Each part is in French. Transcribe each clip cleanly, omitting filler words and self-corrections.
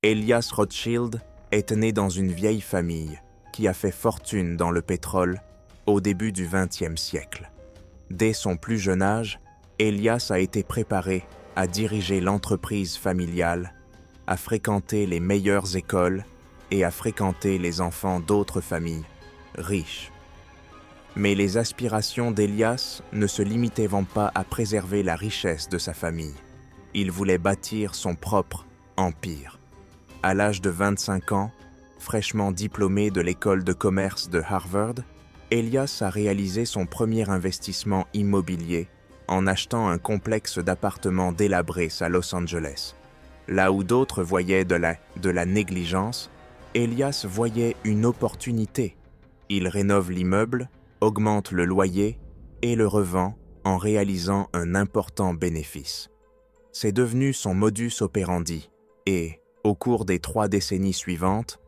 Elias Rothschild est né dans une vieille famille qui a fait fortune dans le pétrole au début du XXe siècle. Dès son plus jeune âge, Elias a été préparé à diriger l'entreprise familiale, à fréquenter les meilleures écoles et à fréquenter les enfants d'autres familles riches. Mais les aspirations d'Elias ne se limitaient pas à préserver la richesse de sa famille. Il voulait bâtir son propre empire. À l'âge de 25 ans, fraîchement diplômé de l'école de commerce de Harvard, Elias a réalisé son premier investissement immobilier en achetant un complexe d'appartements délabrés à Los Angeles. Là où d'autres voyaient de la négligence, Elias voyait une opportunité. Il rénove l'immeuble, augmente le loyer et le revend en réalisant un important bénéfice. C'est devenu son modus operandi et, au cours des 3 décennies suivantes,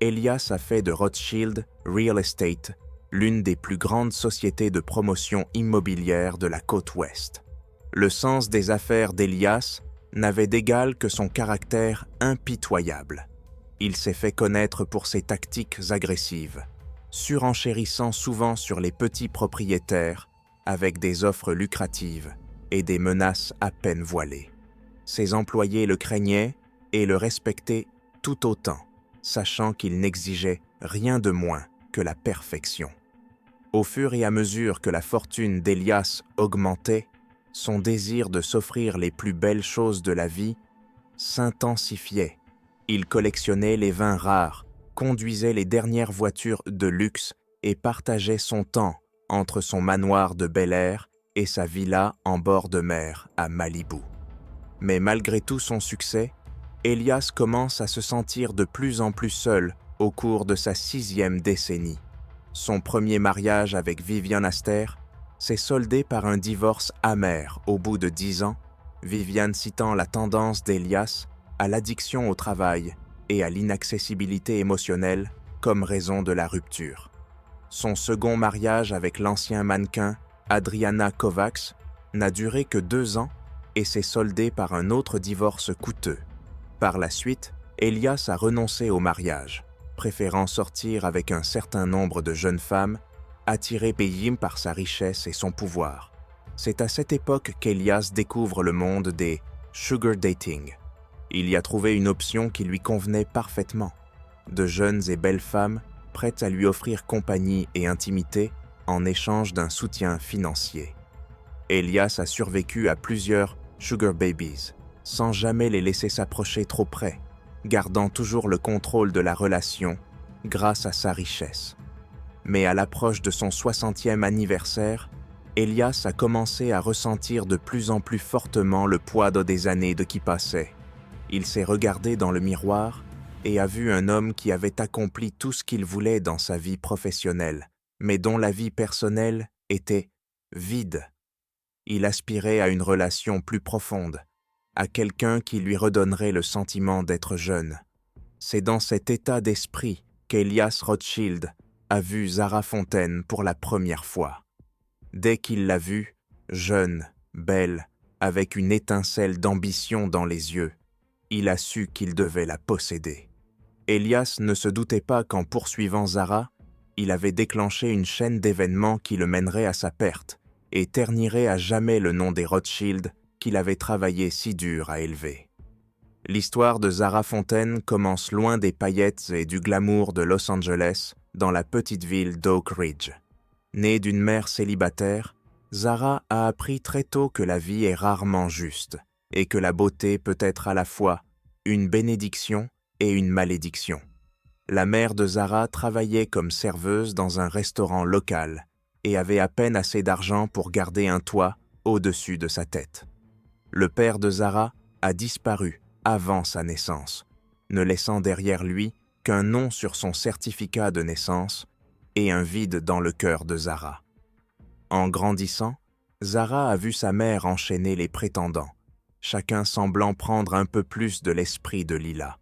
Elias a fait de Rothschild Real Estate l'une des plus grandes sociétés de promotion immobilière de la côte ouest. Le sens des affaires d'Elias n'avait d'égal que son caractère impitoyable. Il s'est fait connaître pour ses tactiques agressives, surenchérissant souvent sur les petits propriétaires avec des offres lucratives et des menaces à peine voilées. Ses employés le craignaient et le respectaient tout autant, sachant qu'il n'exigeait rien de moins que la perfection. Au fur et à mesure que la fortune d'Elias augmentait, son désir de s'offrir les plus belles choses de la vie s'intensifiait. Il collectionnait les vins rares, conduisait les dernières voitures de luxe et partageait son temps entre son manoir de Bel Air et sa villa en bord de mer à Malibu. Mais malgré tout son succès, Elias commence à se sentir de plus en plus seul au cours de sa 6e décennie. Son premier mariage avec Vivian Astor s'est soldé par un divorce amer au bout de 10 ans, Vivian citant la tendance d'Elias à l'addiction au travail et à l'inaccessibilité émotionnelle comme raison de la rupture. Son second mariage avec l'ancien mannequin Adriana Kovacs n'a duré que 2 ans et s'est soldé par un autre divorce coûteux. Par la suite, Elias a renoncé au mariage, préférant sortir avec un certain nombre de jeunes femmes, attirées par sa richesse et son pouvoir. C'est à cette époque qu'Elias découvre le monde des sugar dating. Il y a trouvé une option qui lui convenait parfaitement. De jeunes et belles femmes prêtes à lui offrir compagnie et intimité en échange d'un soutien financier. Elias a survécu à plusieurs sugar babies, sans jamais les laisser s'approcher trop près, gardant toujours le contrôle de la relation grâce à sa richesse. Mais à l'approche de son 60e anniversaire, Elias a commencé à ressentir de plus en plus fortement le poids des années qui passaient. Il s'est regardé dans le miroir et a vu un homme qui avait accompli tout ce qu'il voulait dans sa vie professionnelle, mais dont la vie personnelle était vide. Il aspirait à une relation plus profonde, à quelqu'un qui lui redonnerait le sentiment d'être jeune. C'est dans cet état d'esprit qu'Elias Rothschild a vu Zara Fontaine pour la première fois. Dès qu'il l'a vue, jeune, belle, avec une étincelle d'ambition dans les yeux, il a su qu'il devait la posséder. Elias ne se doutait pas qu'en poursuivant Zara, il avait déclenché une chaîne d'événements qui le mènerait à sa perte et ternirait à jamais le nom des Rothschild qu'il avait travaillé si dur à élever. L'histoire de Zara Fontaine commence loin des paillettes et du glamour de Los Angeles, dans la petite ville d'Oak Ridge. Née d'une mère célibataire, Zara a appris très tôt que la vie est rarement juste et que la beauté peut être à la fois une bénédiction et une malédiction. La mère de Zara travaillait comme serveuse dans un restaurant local et avait à peine assez d'argent pour garder un toit au-dessus de sa tête. Le père de Zara a disparu avant sa naissance, ne laissant derrière lui qu'un nom sur son certificat de naissance et un vide dans le cœur de Zara. En grandissant, Zara a vu sa mère enchaîner les prétendants, chacun semblant prendre un peu plus de l'esprit de Lila.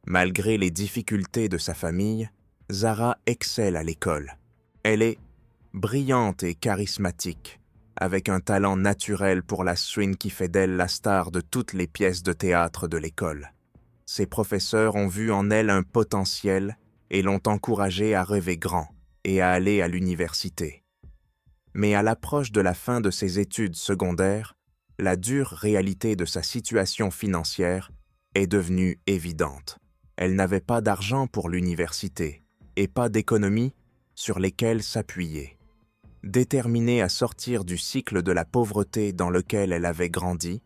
Malgré les difficultés de sa famille, Zara excelle à l'école. Elle est brillante et charismatique, avec un talent naturel pour la swing qui fait d'elle la star de toutes les pièces de théâtre de l'école. Ses professeurs ont vu en elle un potentiel et l'ont encouragée à rêver grand et à aller à l'université. Mais à l'approche de la fin de ses études secondaires, la dure réalité de sa situation financière est devenue évidente. Elle n'avait pas d'argent pour l'université et pas d'économies sur lesquelles s'appuyer. Déterminée à sortir du cycle de la pauvreté dans lequel elle avait grandi,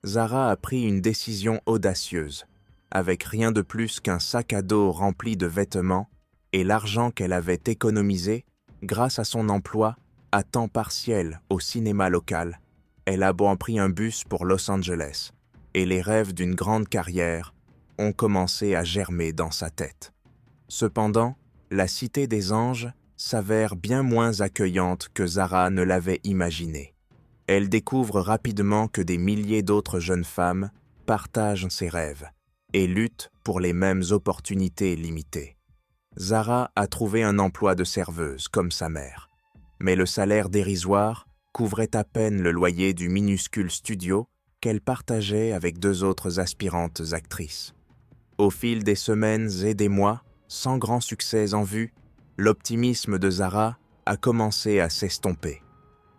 Zara a pris une décision audacieuse, avec rien de plus qu'un sac à dos rempli de vêtements et l'argent qu'elle avait économisé grâce à son emploi à temps partiel au cinéma local. Elle a pris un bus pour Los Angeles et les rêves d'une grande carrière ont commencé à germer dans sa tête. Cependant, la Cité des Anges s'avère bien moins accueillante que Zara ne l'avait imaginé. Elle découvre rapidement que des milliers d'autres jeunes femmes partagent ses rêves et luttent pour les mêmes opportunités limitées. Zara a trouvé un emploi de serveuse comme sa mère, mais le salaire dérisoire couvrait à peine le loyer du minuscule studio qu'elle partageait avec 2 autres aspirantes actrices. Au fil des semaines et des mois, sans grand succès en vue, l'optimisme de Zara a commencé à s'estomper.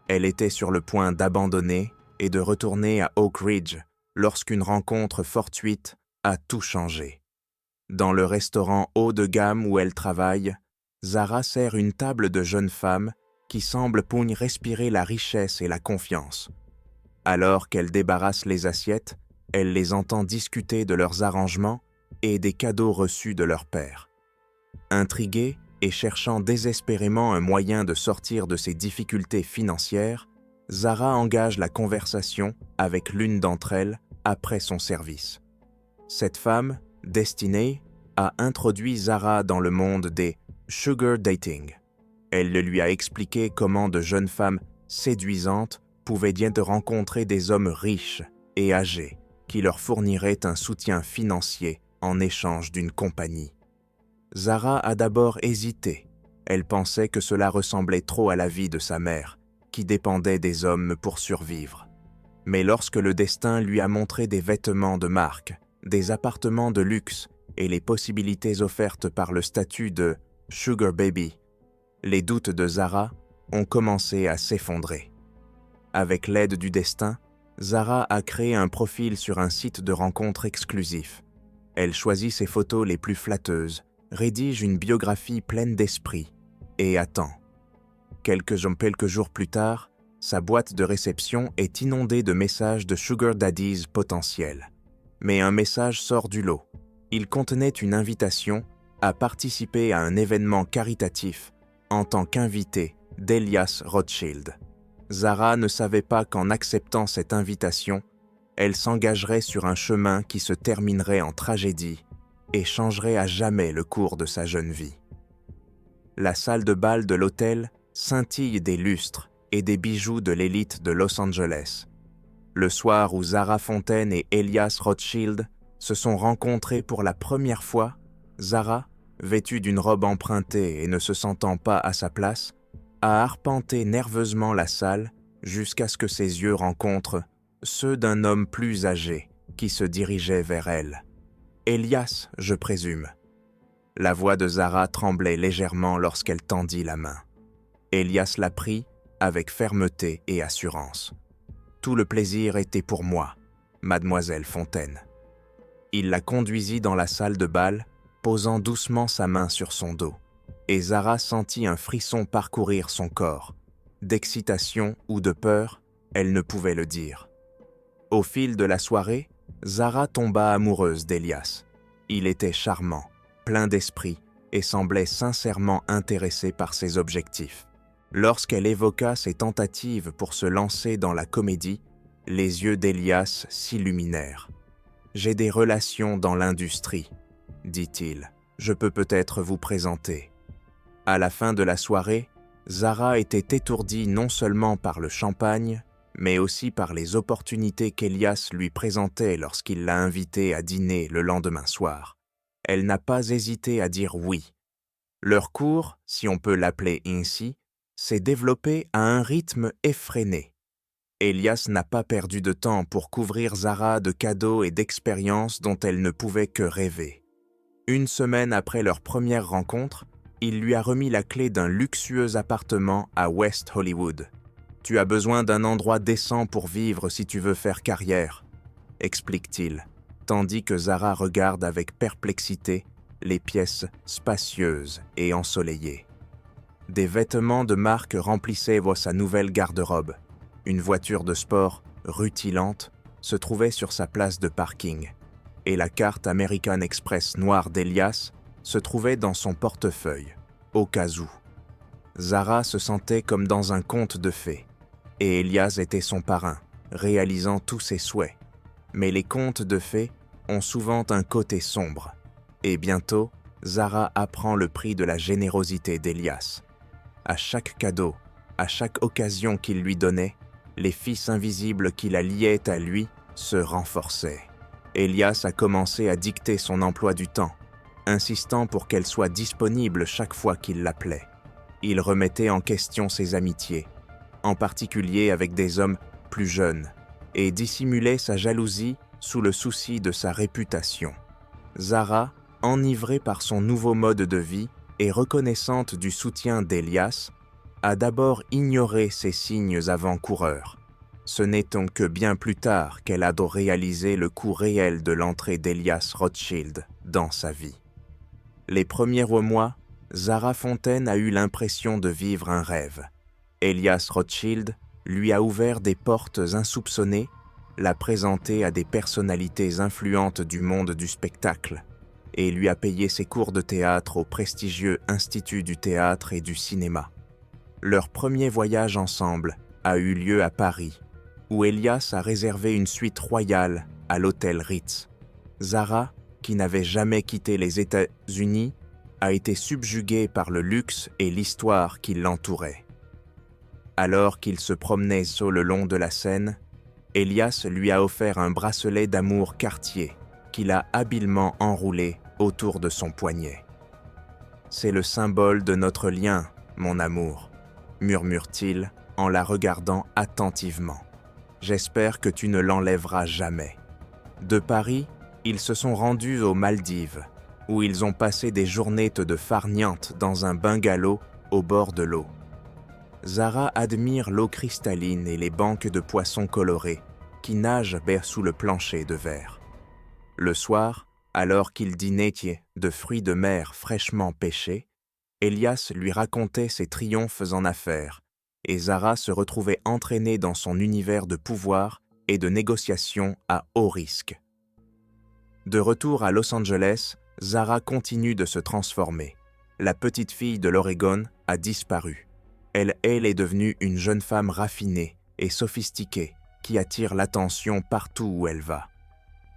Elle était sur le point d'abandonner et de retourner à Oak Ridge lorsqu'une rencontre fortuite a tout changé. Dans le restaurant haut de gamme où elle travaille, Zara sert une table de jeunes femmes qui semblent respirer la richesse et la confiance. Alors qu'elle débarrasse les assiettes, elle les entend discuter de leurs arrangements et des cadeaux reçus de leur père. Intriguée et cherchant désespérément un moyen de sortir de ses difficultés financières, Zara engage la conversation avec l'une d'entre elles après son service. Cette femme, Destinée, a introduit Zara dans le monde des sugar dating. Elle lui a expliqué comment de jeunes femmes séduisantes pouvaient bien rencontrer des hommes riches et âgés qui leur fourniraient un soutien financier en échange d'une compagnie. Zara a d'abord hésité. Elle pensait que cela ressemblait trop à la vie de sa mère, qui dépendait des hommes pour survivre. Mais lorsque le destin lui a montré des vêtements de marque, des appartements de luxe et les possibilités offertes par le statut de « sugar baby », les doutes de Zara ont commencé à s'effondrer. Avec l'aide du destin, Zara a créé un profil sur un site de rencontres exclusif. Elle choisit ses photos les plus flatteuses, rédige une biographie pleine d'esprit et attend. Quelques jours plus tard, sa boîte de réception est inondée de messages de sugar daddies potentiels. Mais un message sort du lot. Il contenait une invitation à participer à un événement caritatif en tant qu'invité d'Elias Rothschild. Zara ne savait pas qu'en acceptant cette invitation, elle s'engagerait sur un chemin qui se terminerait en tragédie et changerait à jamais le cours de sa jeune vie. La salle de bal de l'hôtel scintille des lustres et des bijoux de l'élite de Los Angeles. Le soir où Zara Fontaine et Elias Rothschild se sont rencontrés pour la première fois, Zara, vêtue d'une robe empruntée et ne se sentant pas à sa place, a arpenté nerveusement la salle jusqu'à ce que ses yeux rencontrent ceux d'un homme plus âgé qui se dirigeait vers elle. « Elias, je présume. » La voix de Zara tremblait légèrement lorsqu'elle tendit la main. Elias la prit avec fermeté et assurance. « Tout le plaisir était pour moi, mademoiselle Fontaine. » Il la conduisit dans la salle de bal, posant doucement sa main sur son dos, et Zara sentit un frisson parcourir son corps. D'excitation ou de peur, elle ne pouvait le dire. Au fil de la soirée, Zara tomba amoureuse d'Elias. Il était charmant, plein d'esprit et semblait sincèrement intéressé par ses objectifs. Lorsqu'elle évoqua ses tentatives pour se lancer dans la comédie, les yeux d'Elias s'illuminèrent. « J'ai des relations dans l'industrie, » dit-il. « Je peux peut-être vous présenter. » À la fin de la soirée, Zara était étourdie non seulement par le champagne, mais aussi par les opportunités qu'Elias lui présentait lorsqu'il l'a invitée à dîner le lendemain soir. Elle n'a pas hésité à dire oui. Leur cours, si on peut l'appeler ainsi, s'est développé à un rythme effréné. Elias n'a pas perdu de temps pour couvrir Zara de cadeaux et d'expériences dont elle ne pouvait que rêver. Une semaine après leur première rencontre, il lui a remis la clé d'un luxueux appartement à West Hollywood. « Tu as besoin d'un endroit décent pour vivre si tu veux faire carrière », explique-t-il, tandis que Zara regarde avec perplexité les pièces spacieuses et ensoleillées. Des vêtements de marque remplissaient sa nouvelle garde-robe. Une voiture de sport, rutilante, se trouvait sur sa place de parking, et la carte American Express noire d'Elias se trouvait dans son portefeuille, au cas où. Zara se sentait comme dans un conte de fées, et Elias était son parrain, réalisant tous ses souhaits. Mais les contes de fées ont souvent un côté sombre, et bientôt, Zara apprend le prix de la générosité d'Elias. À chaque cadeau, à chaque occasion qu'il lui donnait, les fils invisibles qui la liaient à lui se renforçaient. Elias a commencé à dicter son emploi du temps, insistant pour qu'elle soit disponible chaque fois qu'il l'appelait. Il remettait en question ses amitiés, en particulier avec des hommes plus jeunes, et dissimulait sa jalousie sous le souci de sa réputation. Zara, enivrée par son nouveau mode de vie et reconnaissante du soutien d'Elias, a d'abord ignoré ces signes avant-coureurs. Ce n'est donc que bien plus tard qu'elle a réalisé le coût réel de l'entrée d'Elias Rothschild dans sa vie. Les premiers mois, Zara Fontaine a eu l'impression de vivre un rêve. Elias Rothschild lui a ouvert des portes insoupçonnées, l'a présenté à des personnalités influentes du monde du spectacle et lui a payé ses cours de théâtre au prestigieux Institut du théâtre et du cinéma. Leur premier voyage ensemble a eu lieu à Paris, où Elias a réservé une suite royale à l'hôtel Ritz. Zara, qui n'avait jamais quitté les États-Unis, a été subjuguée par le luxe et l'histoire qui l'entourait. Alors qu'il se promenait sur le long de la Seine, Elias lui a offert un bracelet d'amour Cartier qu'il a habilement enroulé autour de son poignet. « C'est le symbole de notre lien, mon amour », murmure-t-il en la regardant attentivement. « J'espère que tu ne l'enlèveras jamais. » De Paris, ils se sont rendus aux Maldives, où ils ont passé des journées de farniente dans un bungalow au bord de l'eau. Zara admire l'eau cristalline et les banques de poissons colorés qui nagent sous le plancher de verre. Le soir, alors qu'il dînait de fruits de mer fraîchement pêchés, Elias lui racontait ses triomphes en affaires, et Zara se retrouvait entraînée dans son univers de pouvoir et de négociation à haut risque. De retour à Los Angeles, Zara continue de se transformer. La petite fille de l'Oregon a disparu. Elle est devenue une jeune femme raffinée et sophistiquée qui attire l'attention partout où elle va.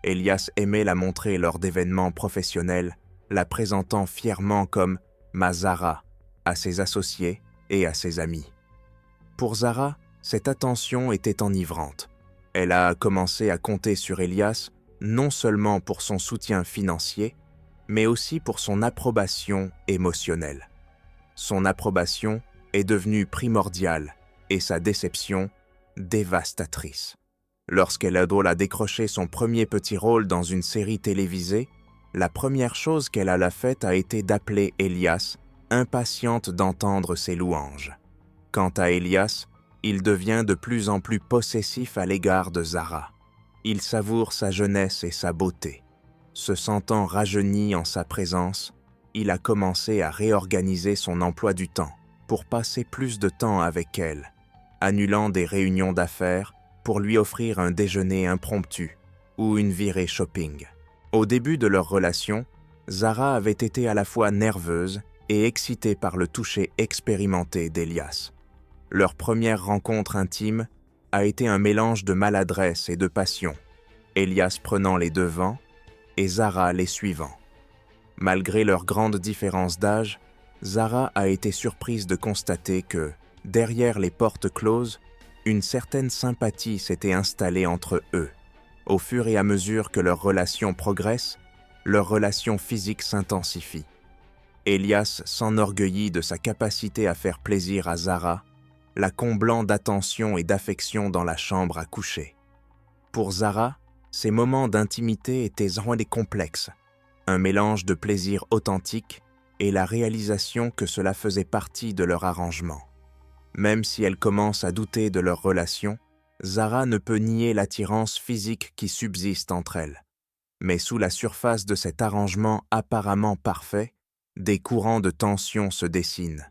Elias aimait la montrer lors d'événements professionnels, la présentant fièrement comme « ma Zara » à ses associés et à ses amis. Pour Zara, cette attention était enivrante. Elle a commencé à compter sur Elias non seulement pour son soutien financier, mais aussi pour son approbation émotionnelle. Son approbation est devenue primordiale et sa déception dévastatrice. Lorsqu'elle a décroché son premier petit rôle dans une série télévisée, la première chose qu'elle a faite a été d'appeler Elias, impatiente d'entendre ses louanges. Quant à Elias, il devient de plus en plus possessif à l'égard de Zara. Il savoure sa jeunesse et sa beauté. Se sentant rajeuni en sa présence, il a commencé à réorganiser son emploi du temps pour passer plus de temps avec elle, annulant des réunions d'affaires pour lui offrir un déjeuner impromptu ou une virée shopping. Au début de leur relation, Zara avait été à la fois nerveuse et excitée par le toucher expérimenté d'Elias. Leur première rencontre intime a été un mélange de maladresse et de passion, Elias prenant les devants et Zara les suivant. Malgré leur grande différence d'âge, Zara a été surprise de constater que, derrière les portes closes, une certaine sympathie s'était installée entre eux. Au fur et à mesure que leur relation progresse, leur relation physique s'intensifie. Elias s'enorgueillit de sa capacité à faire plaisir à Zara la comblant d'attention et d'affection dans la chambre à coucher. Pour Zara, ces moments d'intimité étaient rendus complexes, un mélange de plaisir authentique et la réalisation que cela faisait partie de leur arrangement. Même si elle commence à douter de leur relation, Zara ne peut nier l'attirance physique qui subsiste entre elles. Mais sous la surface de cet arrangement apparemment parfait, des courants de tension se dessinent.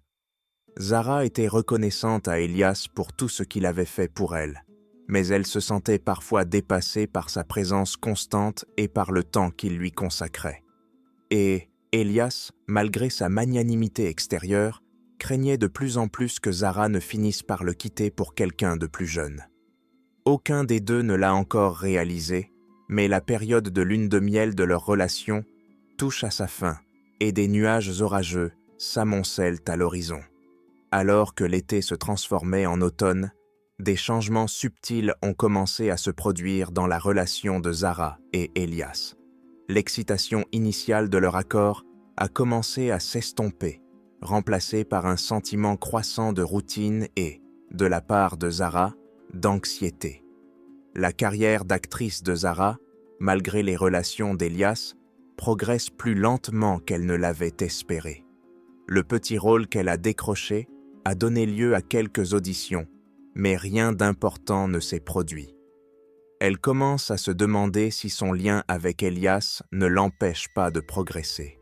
Zara était reconnaissante à Elias pour tout ce qu'il avait fait pour elle, mais elle se sentait parfois dépassée par sa présence constante et par le temps qu'il lui consacrait. Et Elias, malgré sa magnanimité extérieure, craignait de plus en plus que Zara ne finisse par le quitter pour quelqu'un de plus jeune. Aucun des deux ne l'a encore réalisé, mais la période de lune de miel de leur relation touche à sa fin et des nuages orageux s'amoncellent à l'horizon. Alors que l'été se transformait en automne, des changements subtils ont commencé à se produire dans la relation de Zara et Elias. L'excitation initiale de leur accord a commencé à s'estomper, remplacée par un sentiment croissant de routine et, de la part de Zara, d'anxiété. La carrière d'actrice de Zara, malgré les relations d'Elias, progresse plus lentement qu'elle ne l'avait espéré. Le petit rôle qu'elle a décroché a donné lieu à quelques auditions, mais rien d'important ne s'est produit. Elle commence à se demander si son lien avec Elias ne l'empêche pas de progresser.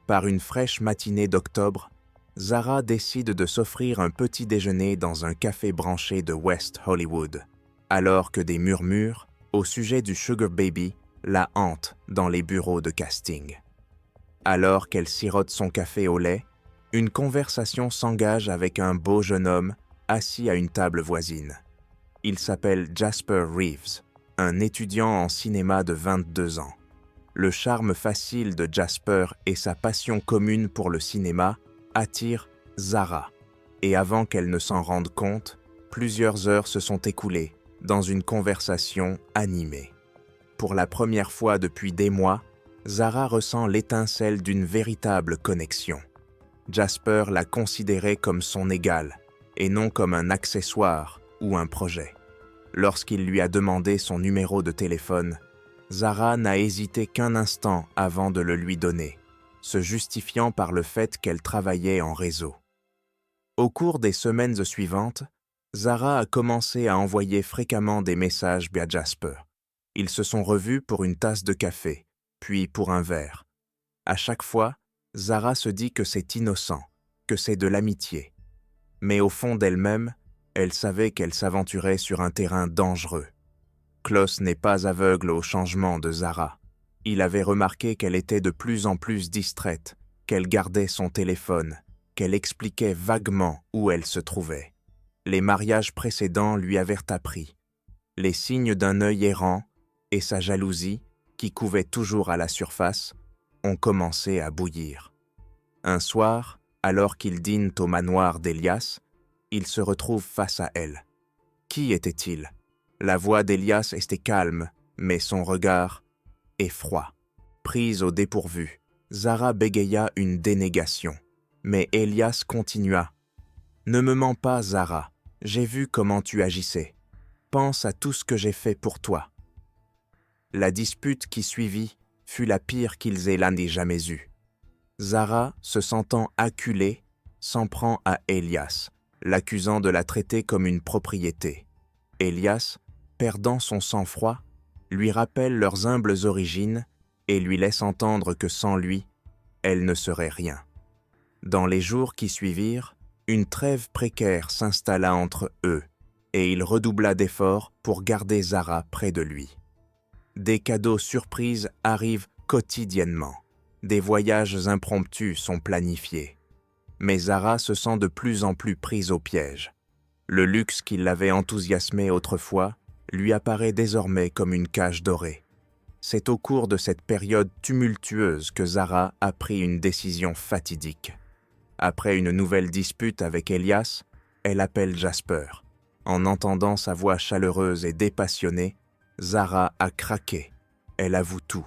Par une fraîche matinée d'octobre, Zara décide de s'offrir un petit déjeuner dans un café branché de West Hollywood, alors que des murmures, au sujet du Sugar Baby, la hantent dans les bureaux de casting. Alors qu'elle sirote son café au lait, une conversation s'engage avec un beau jeune homme assis à une table voisine. Il s'appelle Jasper Reeves, un étudiant en cinéma de 22 ans. Le charme facile de Jasper et sa passion commune pour le cinéma attirent Zara, et avant qu'elle ne s'en rende compte, plusieurs heures se sont écoulées dans une conversation animée. Pour la première fois depuis des mois, Zara ressent l'étincelle d'une véritable connexion. Jasper l'a considérée comme son égal, et non comme un accessoire ou un projet. Lorsqu'il lui a demandé son numéro de téléphone, Zara n'a hésité qu'un instant avant de le lui donner, se justifiant par le fait qu'elle travaillait en réseau. Au cours des semaines suivantes, Zara a commencé à envoyer fréquemment des messages à Jasper. Ils se sont revus pour une tasse de café, puis pour un verre. À chaque fois, Zara se dit que c'est innocent, que c'est de l'amitié. Mais au fond d'elle-même, elle savait qu'elle s'aventurait sur un terrain dangereux. Klaus n'est pas aveugle au changement de Zara. Il avait remarqué qu'elle était de plus en plus distraite, qu'elle gardait son téléphone, qu'elle expliquait vaguement où elle se trouvait. Les mariages précédents lui avaient appris. Les signes d'un œil errant et sa jalousie, qui couvait toujours à la surface, ont commencé à bouillir. Un soir, alors qu'ils dînent au manoir d'Elias, il se retrouve face à elle. Qui était-il? La voix d'Elias était calme, mais son regard est froid. Prise au dépourvu, Zara bégaya une dénégation. Mais Elias continua. « Ne me mens pas, Zara. J'ai vu comment tu agissais. Pense à tout ce que j'ai fait pour toi. » La dispute qui suivit fut la pire qu'ils aient l'un des jamais eue. Zara, se sentant acculée, s'en prend à Elias, l'accusant de la traiter comme une propriété. Elias, perdant son sang-froid, lui rappelle leurs humbles origines et lui laisse entendre que sans lui, elle ne serait rien. Dans les jours qui suivirent, une trêve précaire s'installa entre eux et il redoubla d'efforts pour garder Zara près de lui. Des cadeaux surprises arrivent quotidiennement. Des voyages impromptus sont planifiés. Mais Zara se sent de plus en plus prise au piège. Le luxe qui l'avait enthousiasmé autrefois lui apparaît désormais comme une cage dorée. C'est au cours de cette période tumultueuse que Zara a pris une décision fatidique. Après une nouvelle dispute avec Elias, elle appelle Jasper. En entendant sa voix chaleureuse et dépassionnée, Zara a craqué. Elle avoue tout.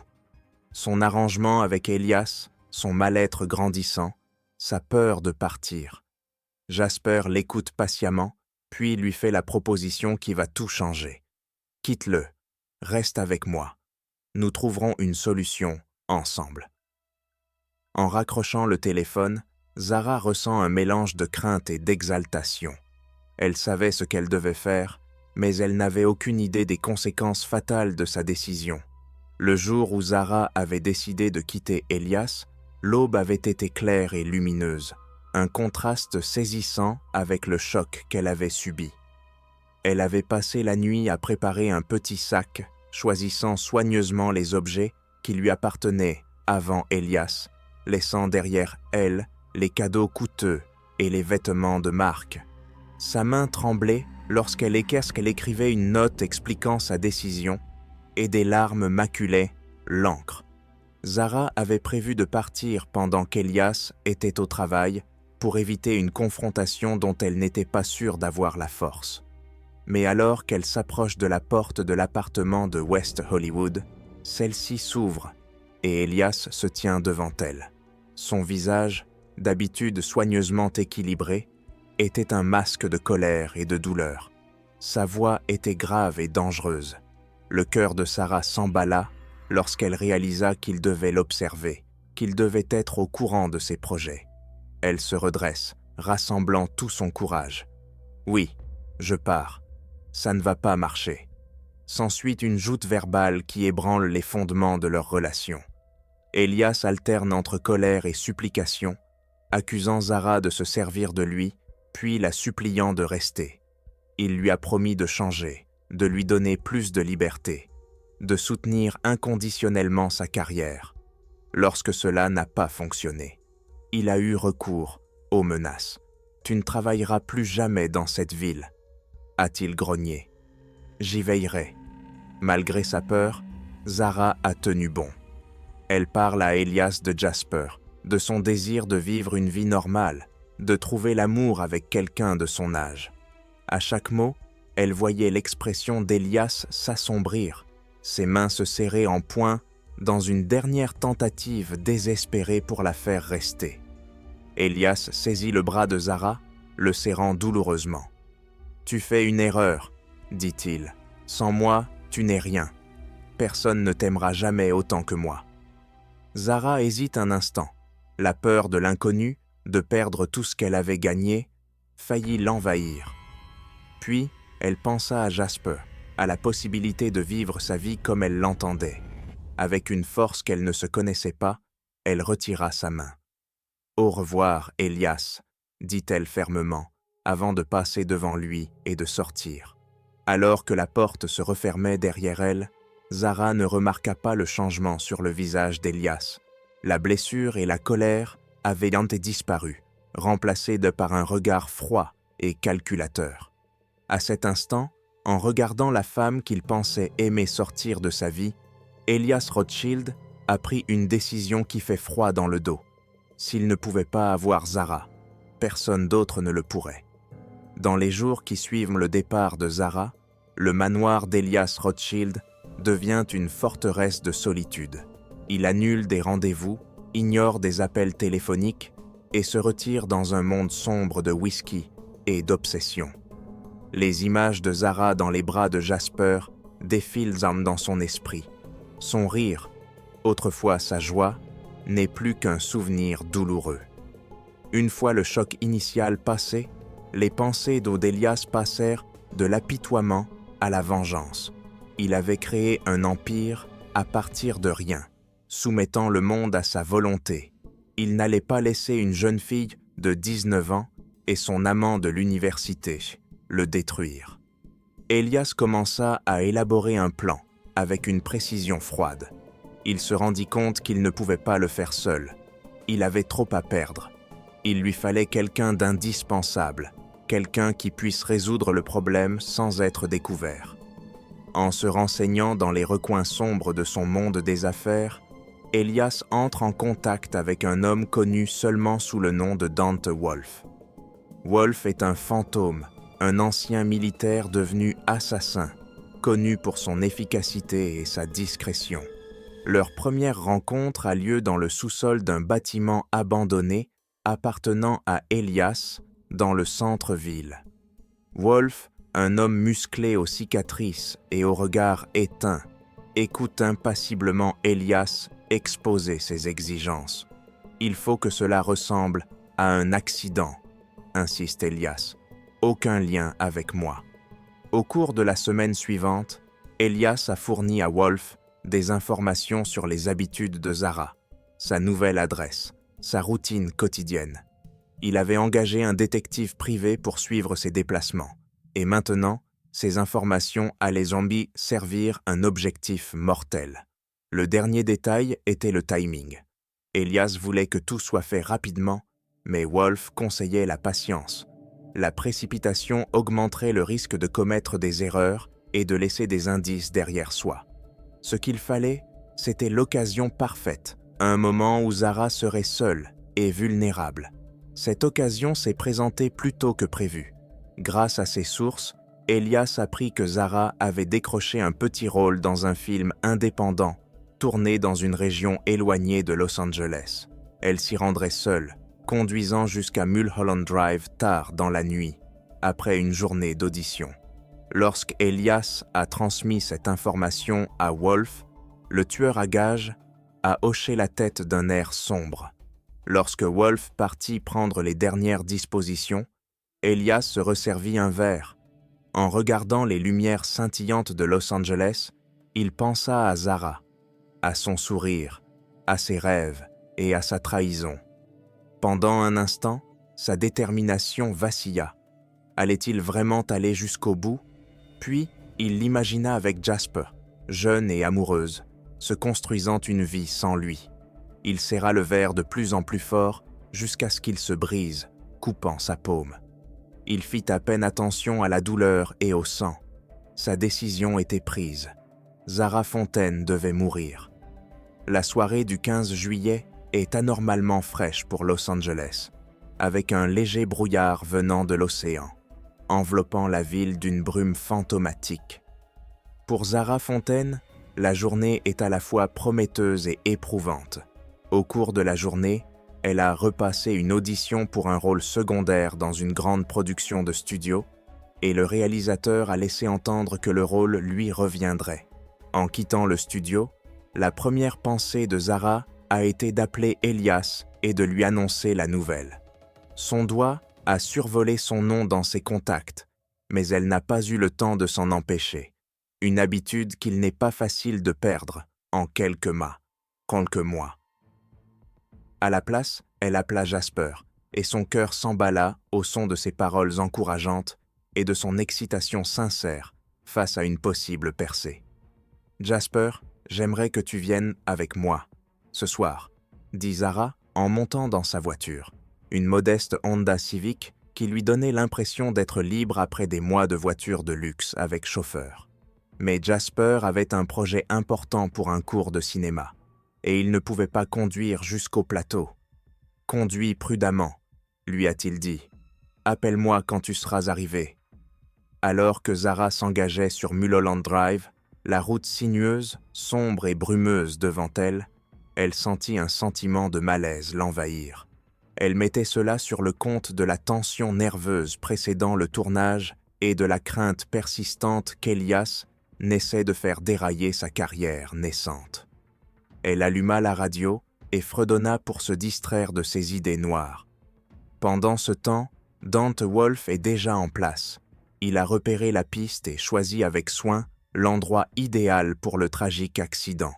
Son arrangement avec Elias, son mal-être grandissant, sa peur de partir. Jasper l'écoute patiemment puis lui fait la proposition qui va tout changer. « Quitte-le, reste avec moi. Nous trouverons une solution ensemble. » En raccrochant le téléphone, Zara ressent un mélange de crainte et d'exaltation. Elle savait ce qu'elle devait faire, mais elle n'avait aucune idée des conséquences fatales de sa décision. Le jour où Zara avait décidé de quitter Elias, l'aube avait été claire et lumineuse, un contraste saisissant avec le choc qu'elle avait subi. Elle avait passé la nuit à préparer un petit sac, choisissant soigneusement les objets qui lui appartenaient avant Elias, laissant derrière elle les cadeaux coûteux et les vêtements de marque. Sa main tremblait lorsqu'elle écrivait une note expliquant sa décision, et des larmes maculaient l'encre. Zara avait prévu de partir pendant qu'Elias était au travail pour éviter une confrontation dont elle n'était pas sûre d'avoir la force. Mais alors qu'elle s'approche de la porte de l'appartement de West Hollywood, celle-ci s'ouvre et Elias se tient devant elle. Son visage, d'habitude soigneusement équilibré, était un masque de colère et de douleur. Sa voix était grave et dangereuse. Le cœur de Sarah s'emballa lorsqu'elle réalisa qu'il devait l'observer, qu'il devait être au courant de ses projets. Elle se redresse, rassemblant tout son courage. « Oui, je pars. Ça ne va pas marcher. » S'ensuit une joute verbale qui ébranle les fondements de leur relation. Elias alterne entre colère et supplication, accusant Zara de se servir de lui, puis la suppliant de rester. Il lui a promis de changer, de lui donner plus de liberté, de soutenir inconditionnellement sa carrière. Lorsque cela n'a pas fonctionné, il a eu recours aux menaces. « Tu ne travailleras plus jamais dans cette ville », a-t-il grogné. « J'y veillerai. » Malgré sa peur, Zara a tenu bon. Elle parle à Elias de Jasper, de son désir de vivre une vie normale, de trouver l'amour avec quelqu'un de son âge. À chaque mot, elle voyait l'expression d'Elias s'assombrir, ses mains se serrer en poing dans une dernière tentative désespérée pour la faire rester. Elias saisit le bras de Zara, le serrant douloureusement. « Tu fais une erreur, » dit-il. « Sans moi, tu n'es rien. Personne ne t'aimera jamais autant que moi. » Zara hésite un instant. La peur de l'inconnu, de perdre tout ce qu'elle avait gagné, faillit l'envahir. Puis, elle pensa à Jasper, à la possibilité de vivre sa vie comme elle l'entendait. Avec une force qu'elle ne se connaissait pas, elle retira sa main. « Au revoir, Elias », dit-elle fermement, avant de passer devant lui et de sortir. Alors que la porte se refermait derrière elle, Zara ne remarqua pas le changement sur le visage d'Elias. La blessure et la colère avaient disparu, remplacées par un regard froid et calculateur. À cet instant, en regardant la femme qu'il pensait aimer sortir de sa vie, Elias Rothschild a pris une décision qui fait froid dans le dos. S'il ne pouvait pas avoir Zara, personne d'autre ne le pourrait. Dans les jours qui suivent le départ de Zara, le manoir d'Elias Rothschild devient une forteresse de solitude. Il annule des rendez-vous, ignore des appels téléphoniques et se retire dans un monde sombre de whisky et d'obsession. Les images de Zara dans les bras de Jasper défilent dans son esprit. Son rire, autrefois sa joie, n'est plus qu'un souvenir douloureux. Une fois le choc initial passé, les pensées d'Elias passèrent de l'apitoiement à la vengeance. Il avait créé un empire à partir de rien, soumettant le monde à sa volonté. Il n'allait pas laisser une jeune fille de 19 ans et son amant de l'université le détruire. Elias commença à élaborer un plan avec une précision froide. Il se rendit compte qu'il ne pouvait pas le faire seul. Il avait trop à perdre. Il lui fallait quelqu'un d'indispensable, quelqu'un qui puisse résoudre le problème sans être découvert. En se renseignant dans les recoins sombres de son monde des affaires, Elias entre en contact avec un homme connu seulement sous le nom de Dante Wolf. Wolf est un fantôme, un ancien militaire devenu assassin, connu pour son efficacité et sa discrétion. Leur première rencontre a lieu dans le sous-sol d'un bâtiment abandonné appartenant à Elias dans le centre-ville. Wolf, un homme musclé aux cicatrices et au regard éteint, écoute impassiblement Elias exposer ses exigences. « Il faut que cela ressemble à un accident », insiste Elias. « Aucun lien avec moi. » Au cours de la semaine suivante, Elias a fourni à Wolf des informations sur les habitudes de Zara, sa nouvelle adresse, sa routine quotidienne. Il avait engagé un détective privé pour suivre ses déplacements, et maintenant, ces informations allaient Zombie servir un objectif mortel. Le dernier détail était le timing. Elias voulait que tout soit fait rapidement, mais Wolf conseillait la patience. La précipitation augmenterait le risque de commettre des erreurs et de laisser des indices derrière soi. Ce qu'il fallait, c'était l'occasion parfaite, un moment où Zara serait seule et vulnérable. Cette occasion s'est présentée plus tôt que prévu. Grâce à ses sources, Elias apprit que Zara avait décroché un petit rôle dans un film indépendant, tourné dans une région éloignée de Los Angeles. Elle s'y rendrait seule, conduisant jusqu'à Mulholland Drive tard dans la nuit, après une journée d'audition. Lorsqu'Elias a transmis cette information à Wolf, le tueur à gages a hoché la tête d'un air sombre. Lorsque Wolf partit prendre les dernières dispositions, Elias se resservit un verre. En regardant les lumières scintillantes de Los Angeles, il pensa à Zara, à son sourire, à ses rêves et à sa trahison. Pendant un instant, sa détermination vacilla. Allait-il vraiment aller jusqu'au bout? Puis, il l'imagina avec Jasper, jeune et amoureuse, se construisant une vie sans lui. Il serra le verre de plus en plus fort jusqu'à ce qu'il se brise, coupant sa paume. Il fit à peine attention à la douleur et au sang. Sa décision était prise. Zara Fontaine devait mourir. La soirée du 15 juillet est anormalement fraîche pour Los Angeles, avec un léger brouillard venant de l'océan, enveloppant la ville d'une brume fantomatique. Pour Zara Fontaine, la journée est à la fois prometteuse et éprouvante. Au cours de la journée, elle a repassé une audition pour un rôle secondaire dans une grande production de studio, et le réalisateur a laissé entendre que le rôle lui reviendrait. En quittant le studio, la première pensée de Zara a été d'appeler Elias et de lui annoncer la nouvelle. Son doigt a survolé son nom dans ses contacts, mais elle n'a pas eu le temps de s'en empêcher. Une habitude qu'il n'est pas facile de perdre en quelques mois. À la place, elle appela Jasper, et son cœur s'emballa au son de ses paroles encourageantes et de son excitation sincère face à une possible percée. « Jasper, j'aimerais que tu viennes avec moi, ce soir », dit Zara en montant dans sa voiture, une modeste Honda Civic qui lui donnait l'impression d'être libre après des mois de voiture de luxe avec chauffeur. Mais Jasper avait un projet important pour un cours de cinéma, et il ne pouvait pas conduire jusqu'au plateau. « Conduis prudemment », lui a-t-il dit. « Appelle-moi quand tu seras arrivé. » Alors que Zara s'engageait sur Mulholland Drive, la route sinueuse, sombre et brumeuse devant elle, elle sentit un sentiment de malaise l'envahir. Elle mettait cela sur le compte de la tension nerveuse précédant le tournage et de la crainte persistante qu'Elias n'essaie de faire dérailler sa carrière naissante. Elle alluma la radio et fredonna pour se distraire de ses idées noires. Pendant ce temps, Dante Wolf est déjà en place. Il a repéré la piste et choisi avec soin l'endroit idéal pour le tragique accident.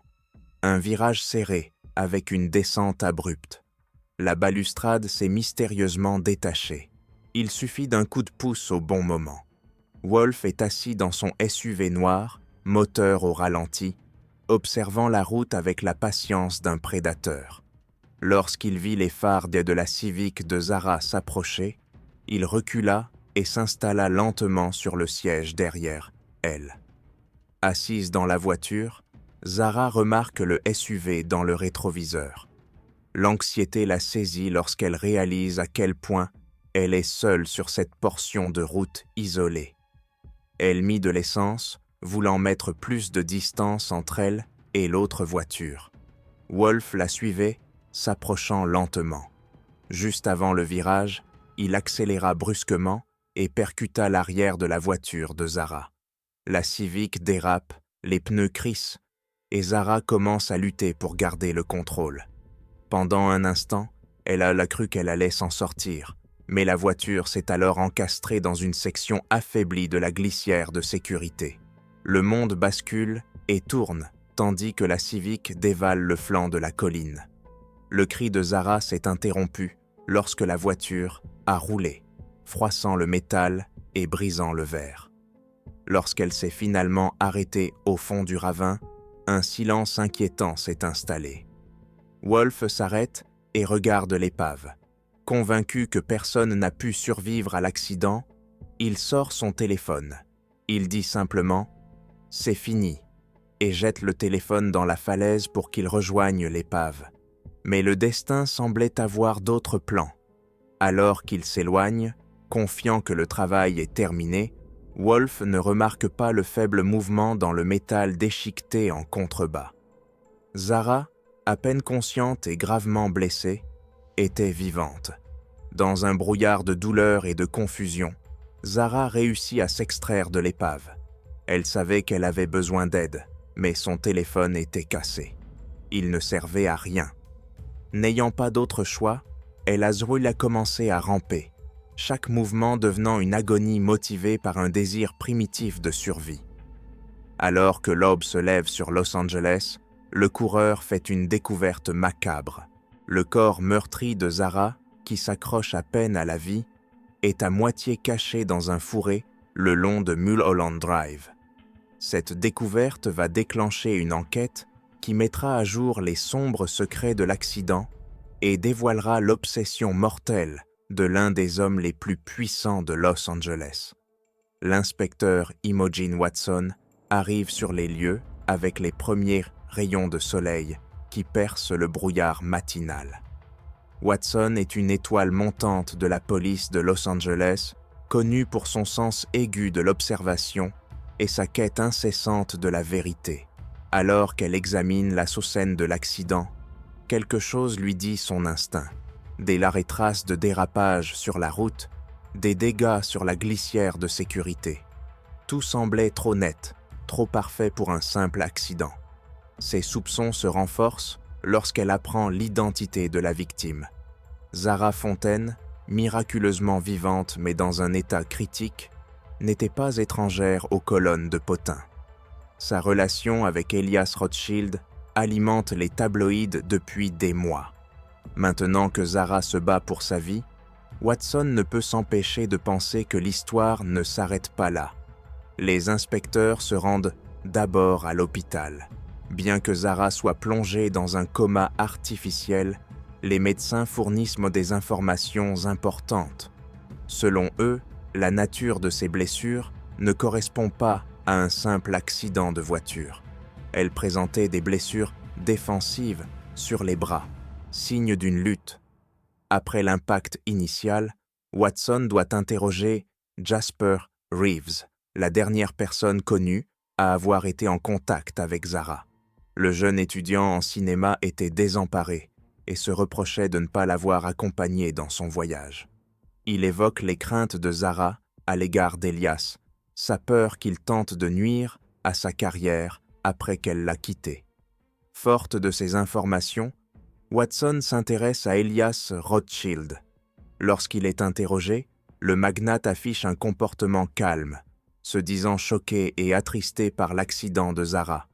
Un virage serré avec une descente abrupte. La balustrade s'est mystérieusement détachée. Il suffit d'un coup de pouce au bon moment. Wolf est assis dans son SUV noir, moteur au ralenti, observant la route avec la patience d'un prédateur. Lorsqu'il vit les phares de la Civic de Zara s'approcher, il recula et s'installa lentement sur le siège derrière elle. Assise dans la voiture, Zara remarque le SUV dans le rétroviseur. L'anxiété la saisit lorsqu'elle réalise à quel point elle est seule sur cette portion de route isolée. Elle mit de l'essence, voulant mettre plus de distance entre elle et l'autre voiture. Wolf la suivait, s'approchant lentement. Juste avant le virage, il accéléra brusquement et percuta l'arrière de la voiture de Zara. La Civic dérape, les pneus crissent, et Zara commence à lutter pour garder le contrôle. Pendant un instant, elle a cru qu'elle allait s'en sortir, mais la voiture s'est alors encastrée dans une section affaiblie de la glissière de sécurité. Le monde bascule et tourne, tandis que la Civic dévale le flanc de la colline. Le cri de Zara s'est interrompu lorsque la voiture a roulé, froissant le métal et brisant le verre. Lorsqu'elle s'est finalement arrêtée au fond du ravin, un silence inquiétant s'est installé. Wolf s'arrête et regarde l'épave. Convaincu que personne n'a pu survivre à l'accident, il sort son téléphone. Il dit simplement « C'est fini » et jette le téléphone dans la falaise pour qu'il rejoigne l'épave. Mais le destin semblait avoir d'autres plans. Alors qu'il s'éloigne, confiant que le travail est terminé, Wolf ne remarque pas le faible mouvement dans le métal déchiqueté en contrebas. Zara, à peine consciente et gravement blessée, était vivante. Dans un brouillard de douleur et de confusion, Zara réussit à s'extraire de l'épave. Elle savait qu'elle avait besoin d'aide, mais son téléphone était cassé. Il ne servait à rien. N'ayant pas d'autre choix, El Azroul a commencé à ramper, chaque mouvement devenant une agonie motivée par un désir primitif de survie. Alors que l'aube se lève sur Los Angeles, le coureur fait une découverte macabre. Le corps meurtri de Zara, qui s'accroche à peine à la vie, est à moitié caché dans un fourré le long de Mulholland Drive. Cette découverte va déclencher une enquête qui mettra à jour les sombres secrets de l'accident et dévoilera l'obsession mortelle de l'un des hommes les plus puissants de Los Angeles. L'inspecteur Imogen Watson arrive sur les lieux avec les premiers rayons de soleil qui percent le brouillard matinal. Watson est une étoile montante de la police de Los Angeles, connue pour son sens aigu de l'observation et sa quête incessante de la vérité. Alors qu'elle examine la scène de l'accident, quelque chose lui dit son instinct. Des traces de dérapage sur la route, des dégâts sur la glissière de sécurité. Tout semblait trop net, trop parfait pour un simple accident. Ses soupçons se renforcent lorsqu'elle apprend l'identité de la victime. Zara Fontaine, miraculeusement vivante mais dans un état critique, n'était pas étrangère aux colonnes de potins. Sa relation avec Elias Rothschild alimente les tabloïds depuis des mois. Maintenant que Zara se bat pour sa vie, Watson ne peut s'empêcher de penser que l'histoire ne s'arrête pas là. Les inspecteurs se rendent d'abord à l'hôpital. Bien que Zara soit plongée dans un coma artificiel, les médecins fournissent des informations importantes. Selon eux, la nature de ses blessures ne correspond pas à un simple accident de voiture. Elle présentait des blessures défensives sur les bras, signe d'une lutte. Après l'impact initial, Watson doit interroger Jasper Reeves, la dernière personne connue à avoir été en contact avec Zara. Le jeune étudiant en cinéma était désemparé et se reprochait de ne pas l'avoir accompagné dans son voyage. Il évoque les craintes de Zara à l'égard d'Elias, sa peur qu'il tente de nuire à sa carrière après qu'elle l'a quitté. Forte de ces informations, Watson s'intéresse à Elias Rothschild. Lorsqu'il est interrogé, le magnate affiche un comportement calme, se disant choqué et attristé par l'accident de Zara.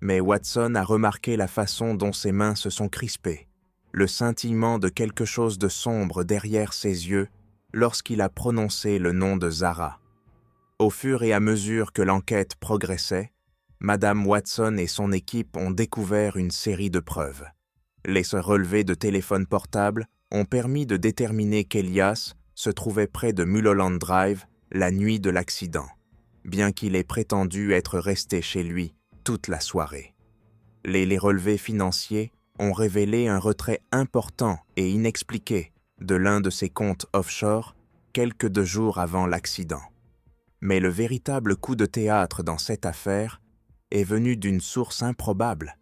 Mais Watson a remarqué la façon dont ses mains se sont crispées, le scintillement de quelque chose de sombre derrière ses yeux lorsqu'il a prononcé le nom de Zara. Au fur et à mesure que l'enquête progressait, Madame Watson et son équipe ont découvert une série de preuves. Les relevés de téléphone portable ont permis de déterminer qu'Elias se trouvait près de Mulholland Drive la nuit de l'accident, bien qu'il ait prétendu être resté chez lui toute la soirée. Les relevés financiers ont révélé un retrait important et inexpliqué de l'un de ses comptes offshore quelques 2 jours avant l'accident. Mais le véritable coup de théâtre dans cette affaire est venu d'une source improbable.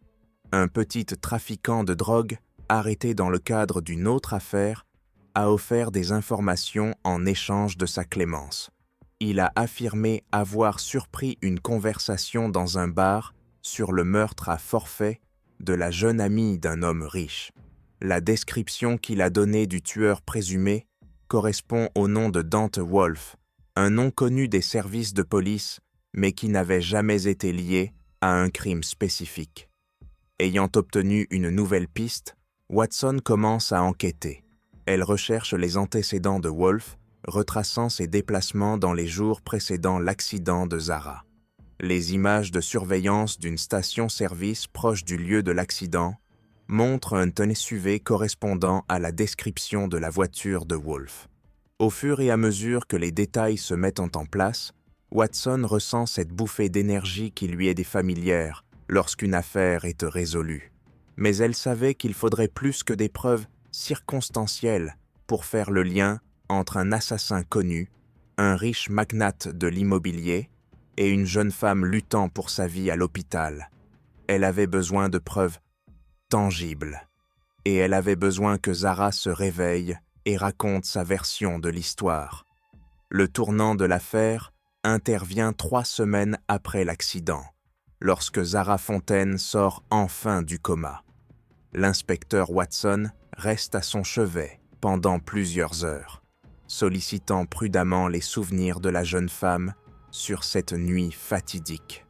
Un petit trafiquant de drogue arrêté dans le cadre d'une autre affaire a offert des informations en échange de sa clémence. Il a affirmé avoir surpris une conversation dans un bar sur le meurtre à forfait de la jeune amie d'un homme riche. La description qu'il a donnée du tueur présumé correspond au nom de Dante Wolf, un nom connu des services de police, mais qui n'avait jamais été lié à un crime spécifique. Ayant obtenu une nouvelle piste, Watson commence à enquêter. Elle recherche les antécédents de Wolf, retraçant ses déplacements dans les jours précédant l'accident de Zara. Les images de surveillance d'une station-service proche du lieu de l'accident montrent un SUV correspondant à la description de la voiture de Wolf. Au fur et à mesure que les détails se mettent en place, Watson ressent cette bouffée d'énergie qui lui est familière lorsqu'une affaire est résolue. Mais elle savait qu'il faudrait plus que des preuves circonstancielles pour faire le lien entre un assassin connu, un riche magnate de l'immobilier et une jeune femme luttant pour sa vie à l'hôpital. Elle avait besoin de preuves tangibles, et elle avait besoin que Zara se réveille et raconte sa version de l'histoire. Le tournant de l'affaire intervient 3 semaines après l'accident, lorsque Zara Fontaine sort enfin du coma. L'inspecteur Watson reste à son chevet pendant plusieurs heures, sollicitant prudemment les souvenirs de la jeune femme sur cette nuit fatidique.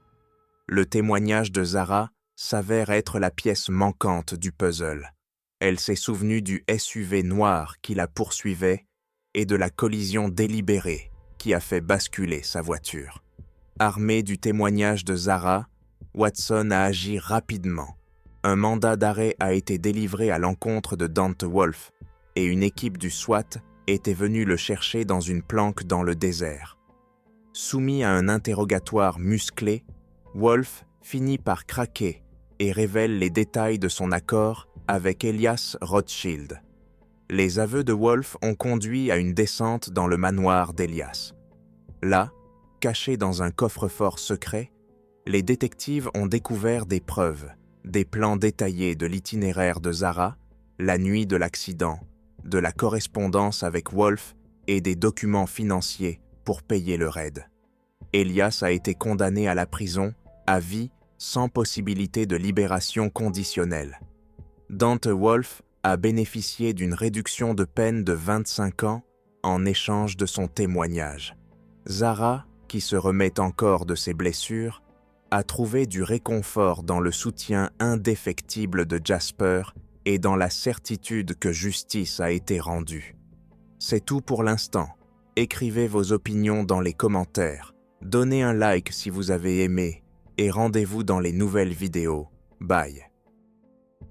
Le témoignage de Zara s'avère être la pièce manquante du puzzle. Elle s'est souvenue du SUV noir qui la poursuivait et de la collision délibérée qui a fait basculer sa voiture. Armé du témoignage de Zara, Watson a agi rapidement. Un mandat d'arrêt a été délivré à l'encontre de Dante Wolf et une équipe du SWAT était venue le chercher dans une planque dans le désert. Soumis à un interrogatoire musclé, Wolf finit par craquer et révèle les détails de son accord avec Elias Rothschild. Les aveux de Wolf ont conduit à une descente dans le manoir d'Elias. Là, caché dans un coffre-fort secret, les détectives ont découvert des preuves, des plans détaillés de l'itinéraire de Zara, la nuit de l'accident, de la correspondance avec Wolf et des documents financiers pour payer le raid. Elias a été condamné à la prison à vie sans possibilité de libération conditionnelle. Dante Wolf a bénéficié d'une réduction de peine de 25 ans en échange de son témoignage. Zara, qui se remet encore de ses blessures, a trouvé du réconfort dans le soutien indéfectible de Jasper et dans la certitude que justice a été rendue. C'est tout pour l'instant. Écrivez vos opinions dans les commentaires. Donnez un like si vous avez aimé et rendez-vous dans les nouvelles vidéos. Bye.